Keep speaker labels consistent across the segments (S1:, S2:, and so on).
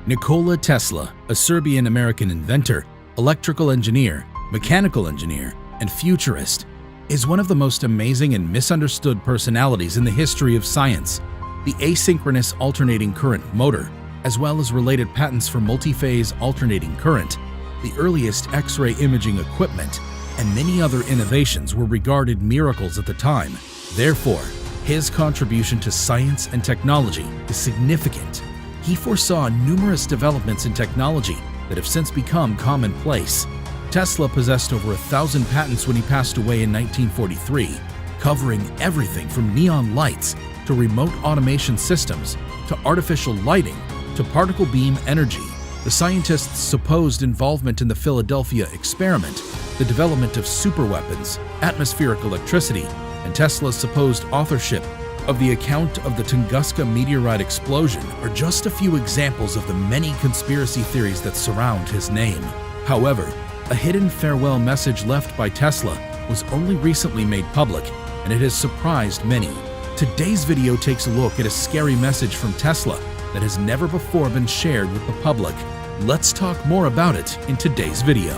S1: Nikola Tesla, a Serbian-American inventor, electrical engineer, mechanical engineer, and futurist, is one of the most amazing and misunderstood personalities in the history of science. The asynchronous alternating current motor, as well as related patents for multi-phase alternating current, the earliest X-ray imaging equipment, and many other innovations were regarded miracles at the time. Therefore, his contribution to science and technology is significant. He foresaw numerous developments in technology that have since become commonplace. Tesla possessed over 1,000 patents when he passed away in 1943, covering everything from neon lights to remote automation systems to artificial lighting to particle beam energy. The scientist's supposed involvement in the Philadelphia experiment, the development of superweapons, atmospheric electricity, and Tesla's supposed authorship of the account of the Tunguska meteorite explosion are just a few examples of the many conspiracy theories that surround his name. However, a hidden farewell message left by Tesla was only recently made public, and it has surprised many. Today's video takes a look at a scary message from Tesla that has never before been shared with the public. Let's talk more about it in today's video.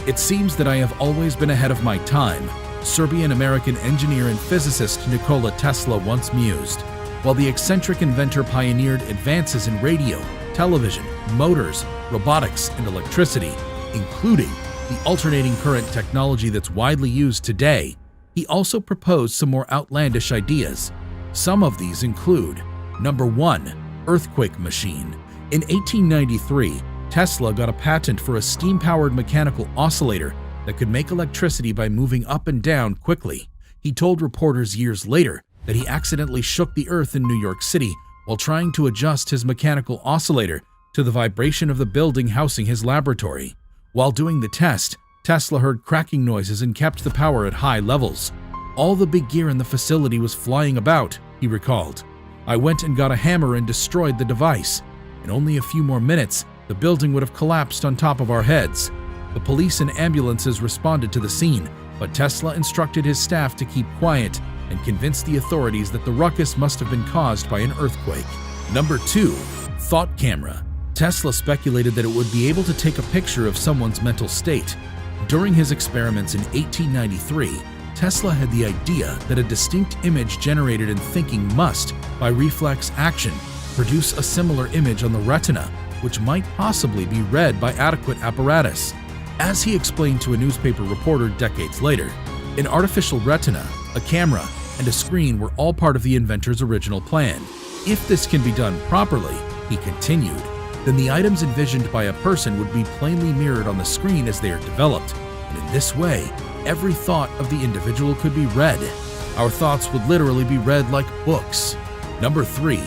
S1: It seems that I have always been ahead of my time, Serbian-American engineer and physicist Nikola Tesla once mused. While the eccentric inventor pioneered advances in radio, television, motors, robotics, and electricity, including the alternating current technology that's widely used today, he also proposed some more outlandish ideas. Some of these include: Number 1. Earthquake machine. In 1893, Tesla got a patent for a steam-powered mechanical oscillator that could make electricity by moving up and down quickly. He told reporters years later that he accidentally shook the earth in New York City while trying to adjust his mechanical oscillator to the vibration of the building housing his laboratory. While doing the test, Tesla heard cracking noises and kept the power at high levels. All the big gear in the facility was flying about, he recalled. I went and got a hammer and destroyed the device. In only a few more minutes, the building would have collapsed on top of our heads. The police and ambulances responded to the scene, but Tesla instructed his staff to keep quiet and convinced the authorities that the ruckus must have been caused by an earthquake. Number 2. Thought camera. Tesla speculated that it would be able to take a picture of someone's mental state. During his experiments in 1893, Tesla had the idea that a distinct image generated in thinking must, by reflex action, produce a similar image on the retina, which might possibly be read by adequate apparatus. As he explained to a newspaper reporter decades later, an artificial retina, a camera, and a screen were all part of the inventor's original plan. If this can be done properly, he continued, then the items envisioned by a person would be plainly mirrored on the screen as they are developed, and in this way, every thought of the individual could be read. Our thoughts would literally be read like books. Number 3.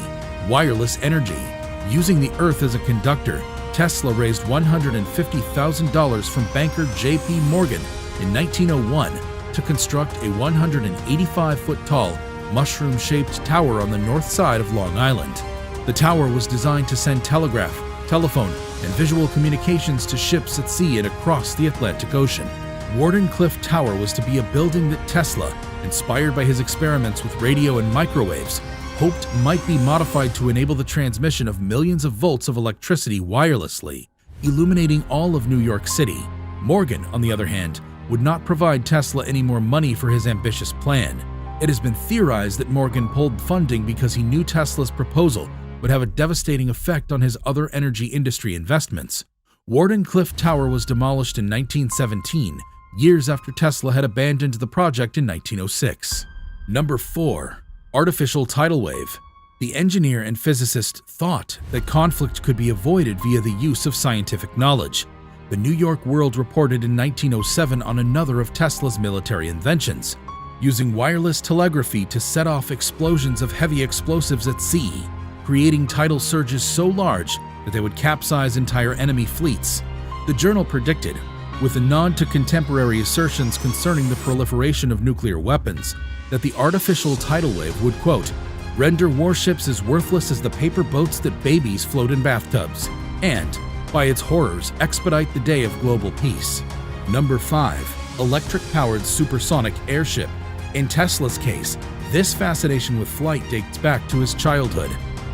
S1: Wireless energy. Using the Earth as a conductor, Tesla raised $150,000 from banker J.P. Morgan in 1901 to construct a 185-foot tall, mushroom-shaped tower on the north side of Long Island. The tower was designed to send telegraph, telephone, and visual communications to ships at sea and across the Atlantic Ocean. Wardenclyffe Tower was to be a building that Tesla, inspired by his experiments with radio and microwaves, hoped might be modified to enable the transmission of millions of volts of electricity wirelessly, illuminating all of New York City. Morgan, on the other hand, would not provide Tesla any more money for his ambitious plan. It has been theorized that Morgan pulled funding because he knew Tesla's proposal would have a devastating effect on his other energy industry investments. Wardenclyffe Tower was demolished in 1917, years after Tesla had abandoned the project in 1906. Number 4. Artificial tidal wave. The engineer and physicist thought that conflict could be avoided via the use of scientific knowledge. The New York World reported in 1907 on another of Tesla's military inventions, using wireless telegraphy to set off explosions of heavy explosives at sea, creating tidal surges so large that they would capsize entire enemy fleets. The journal predicted, with a nod to contemporary assertions concerning the proliferation of nuclear weapons, that the artificial tidal wave would, quote, render warships as worthless as the paper boats that babies float in bathtubs, and, by its horrors, expedite the day of global peace. Number 5. Electric-powered supersonic airship. In Tesla's case, this fascination with flight dates back to his childhood.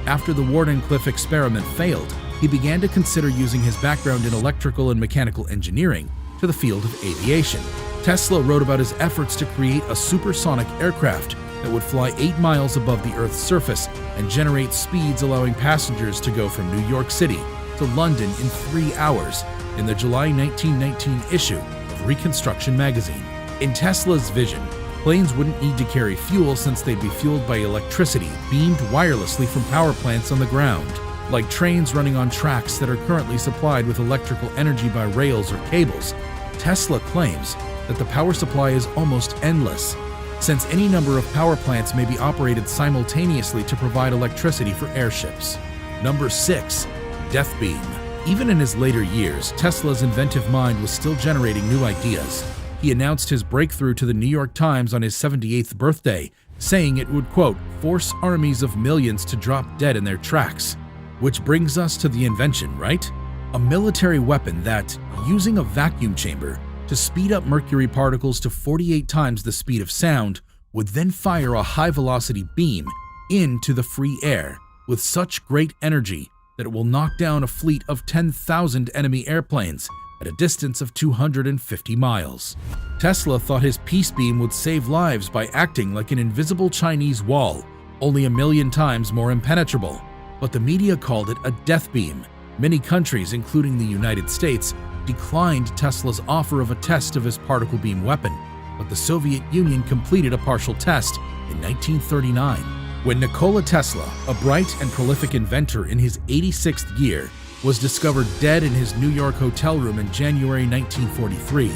S1: After the Wardenclyffe experiment failed, he began to consider using his background in electrical and mechanical engineering to the field of aviation. Tesla wrote about his efforts to create a supersonic aircraft that would fly 8 miles above the Earth's surface and generate speeds allowing passengers to go from New York City to London in 3 hours in the July 1919 issue of Reconstruction magazine. In Tesla's vision, planes wouldn't need to carry fuel since they'd be fueled by electricity beamed wirelessly from power plants on the ground. Like trains running on tracks that are currently supplied with electrical energy by rails or cables, Tesla claims that the power supply is almost endless, since any number of power plants may be operated simultaneously to provide electricity for airships. Number 6. Death Beam. Even in his later years, Tesla's inventive mind was still generating new ideas. He announced his breakthrough to the New York Times on his 78th birthday, saying it would, quote, force armies of millions to drop dead in their tracks. Which brings us to the invention, right? A military weapon that, using a vacuum chamber to speed up mercury particles to 48 times the speed of sound, would then fire a high-velocity beam into the free air with such great energy that it will knock down a fleet of 10,000 enemy airplanes at a distance of 250 miles. Tesla thought his peace beam would save lives by acting like an invisible Chinese wall, only 1,000,000 times more impenetrable. But the media called it a death beam. Many countries, including the United States, declined Tesla's offer of a test of his particle beam weapon, but the Soviet Union completed a partial test in 1939. When Nikola Tesla, a bright and prolific inventor in his 86th year, was discovered dead in his New York hotel room in January 1943,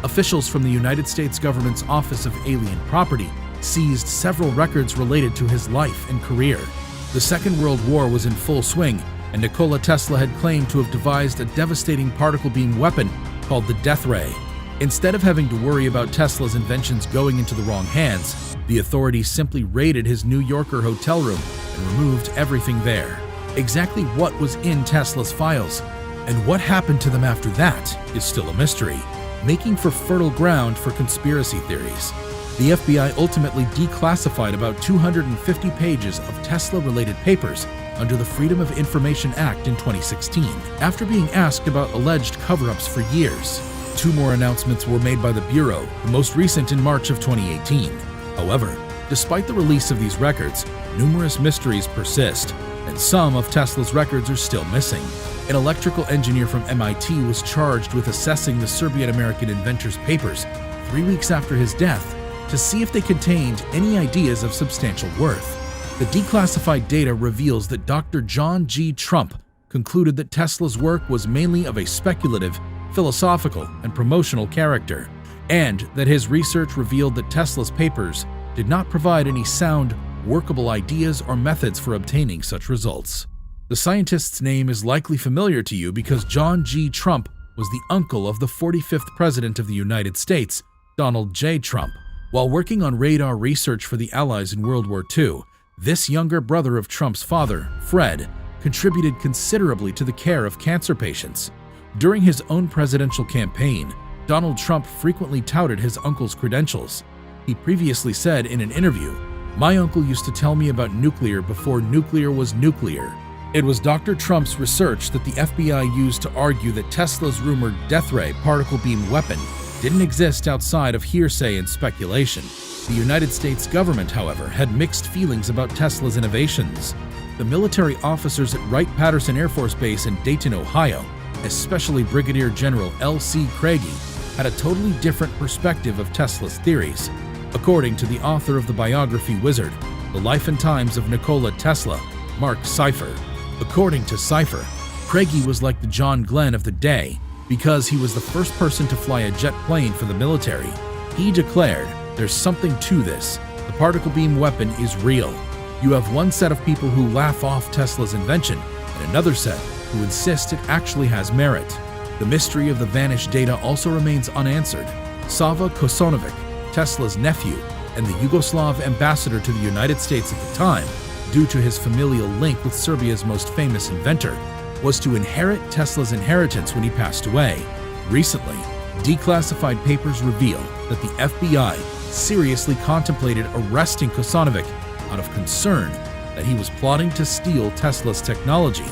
S1: officials from the United States government's Office of Alien Property seized several records related to his life and career. The Second World War was in full swing, and Nikola Tesla had claimed to have devised a devastating particle beam weapon called the Death Ray. Instead of having to worry about Tesla's inventions going into the wrong hands, the authorities simply raided his New Yorker hotel room and removed everything there. Exactly what was in Tesla's files and what happened to them after that is still a mystery, making for fertile ground for conspiracy theories. The FBI ultimately declassified about 250 pages of Tesla-related papers under the Freedom of Information Act in 2016, after being asked about alleged cover-ups for years. 2 more announcements were made by the Bureau, the most recent in March of 2018. However, despite the release of these records, numerous mysteries persist, and some of Tesla's records are still missing. An electrical engineer from MIT was charged with assessing the Serbian-American inventor's papers 3 weeks after his death to see if they contained any ideas of substantial worth. The declassified data reveals that Dr. John G. Trump concluded that Tesla's work was mainly of a speculative, philosophical, and promotional character, and that his research revealed that Tesla's papers did not provide any sound, workable ideas or methods for obtaining such results. The scientist's name is likely familiar to you because John G. Trump was the uncle of the 45th President of the United States, Donald J. Trump. While working on radar research for the Allies in World War II, this younger brother of Trump's father, Fred, contributed considerably to the care of cancer patients. During his own presidential campaign, Donald Trump frequently touted his uncle's credentials. He previously said in an interview, "My uncle used to tell me about nuclear before nuclear was nuclear." It was Dr. Trump's research that the FBI used to argue that Tesla's rumored death ray particle beam weapon didn't exist outside of hearsay and speculation. The United States government, however, had mixed feelings about Tesla's innovations. The military officers at Wright-Patterson Air Force Base in Dayton, Ohio, especially Brigadier General L.C. Craigie, had a totally different perspective of Tesla's theories. According to the author of the biography Wizard, The Life and Times of Nikola Tesla, Mark Cypher. According to Cypher, Craigie was like the John Glenn of the day because he was the first person to fly a jet plane for the military. He declared, "There's something to this. The particle beam weapon is real. You have one set of people who laugh off Tesla's invention and another set who insist it actually has merit." The mystery of the vanished data also remains unanswered. Sava Kosonovic, Tesla's nephew and the Yugoslav ambassador to the United States at the time, due to his familial link with Serbia's most famous inventor, was to inherit Tesla's inheritance when he passed away. Recently, declassified papers reveal that the FBI seriously contemplated arresting Kosonovic out of concern that he was plotting to steal Tesla's technology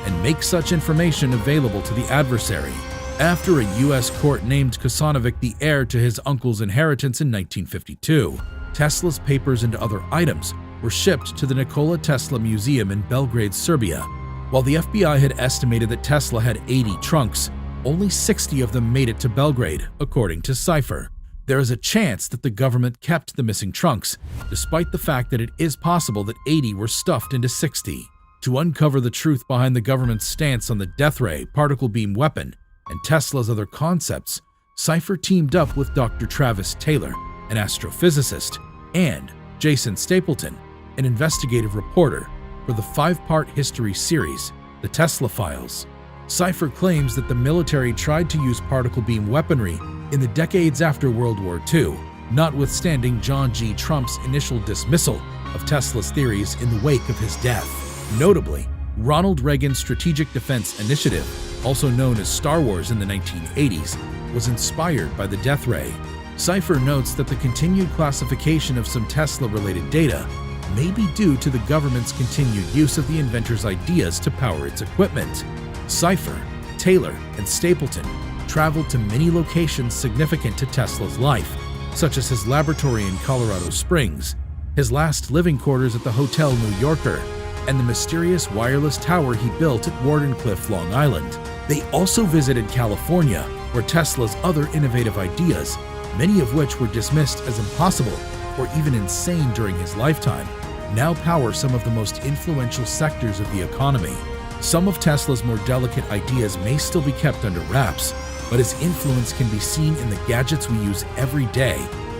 S1: and make such information available to the adversary. After a U.S. court named Kosanovic the heir to his uncle's inheritance in 1952, Tesla's papers and other items were shipped to the Nikola Tesla Museum in Belgrade, Serbia. While the FBI had estimated that Tesla had 80 trunks, only 60 of them made it to Belgrade, according to Cipher. There is a chance that the government kept the missing trunks, despite the fact that it is possible that 80 were stuffed into 60. To uncover the truth behind the government's stance on the death ray, particle beam weapon, and Tesla's other concepts, Cipher teamed up with Dr. Travis Taylor, an astrophysicist, and Jason Stapleton, an investigative reporter, for the 5-part history series, The Tesla Files. Cipher claims that the military tried to use particle beam weaponry in the decades after World War II, notwithstanding John G. Trump's initial dismissal of Tesla's theories in the wake of his death. Notably, Ronald Reagan's Strategic Defense Initiative, also known as Star Wars in the 1980s, was inspired by the death ray. Cipher notes that the continued classification of some Tesla-related data may be due to the government's continued use of the inventor's ideas to power its equipment. Cipher, Taylor, and Stapleton traveled to many locations significant to Tesla's life, such as his laboratory in Colorado Springs, his last living quarters at the Hotel New Yorker, and the mysterious wireless tower he built at Wardenclyffe, Long Island. They also visited California, where Tesla's other innovative ideas, many of which were dismissed as impossible or even insane during his lifetime, now power some of the most influential sectors of the economy. Some of Tesla's more delicate ideas may still be kept under wraps, but his influence can be seen in the gadgets we use every day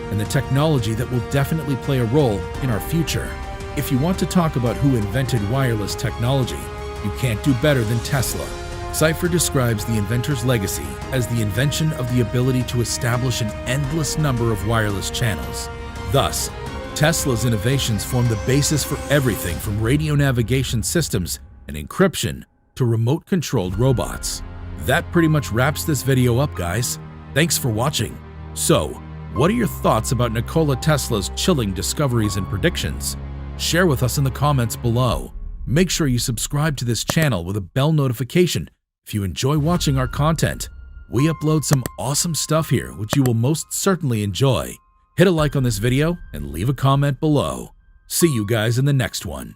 S1: and the technology that will definitely play a role in our future. If you want to talk about who invented wireless technology, you can't do better than Tesla. Cipher describes the inventor's legacy as the invention of the ability to establish an endless number of wireless channels. Thus, Tesla's innovations form the basis for everything from radio navigation systems and encryption to remote-controlled robots. That pretty much wraps this video up, guys. Thanks for watching. So, what are your thoughts about Nikola Tesla's chilling discoveries and predictions? Share with us in the comments below. Make sure you subscribe to this channel with a bell notification if you enjoy watching our content. We upload some awesome stuff here, which you will most certainly enjoy. Hit a like on this video and leave a comment below. See you guys in the next one.